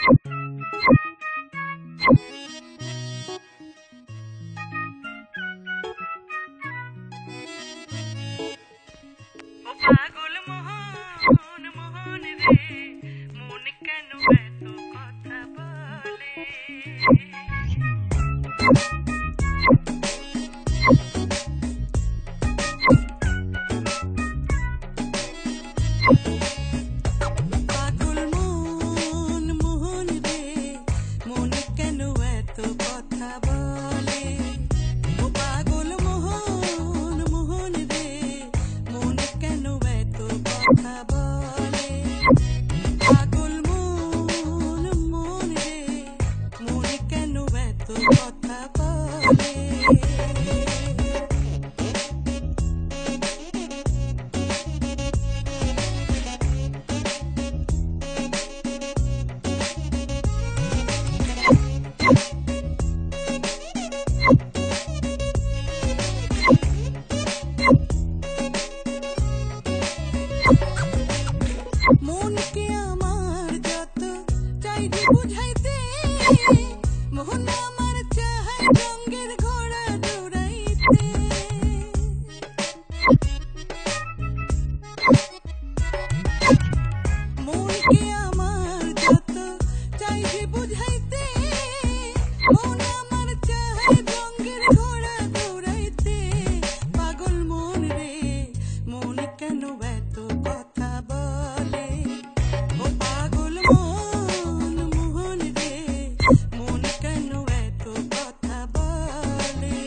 পাগল মোহন মোহন রে, মন কেন এত কথা বলে? পাগল মন মোহন রে, মন কেন এত কথা বলে? ও পাগল মোহন মোহন রে, মন কেন এত কথা বলে? পাগল মন মন রে, মন কেন এত কথা বলে? মনকে আমার যত চাইছি বুঝাইতে, মোহন আমার চাহাই রঙের ঘোড়া দৌড়াইতে। মনকে আমার যত চাইছি বুঝাইতে, মোহন আমার চাহাই রঙের ঘোড়া দৌড়াইতে। পাগল মন রে, মন কেন এত কথা বলে? ও পাগল মন মোহন রে, মন কেন এত কথা বলে?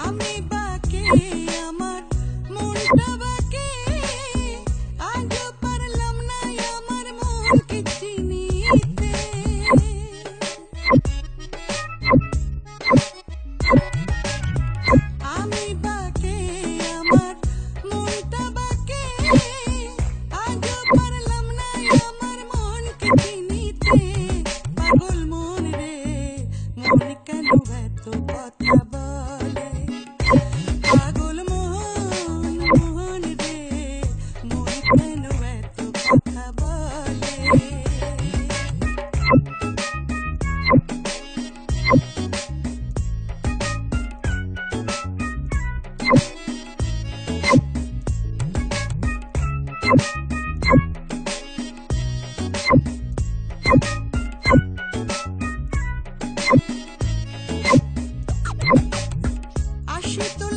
আমি বাকে আমার মনটা বাকে, আজও পারলাম না আমার মনকে চিনিতে। আমি বাকে আমার মনটা বাকে, আজও পারলাম না আমার মনকে চিনিতে। পাগল মন রে, মন কেন এত কথা বলে? পাগল মন মোহন রে, মন কেন এত কথা বলে? আসে তো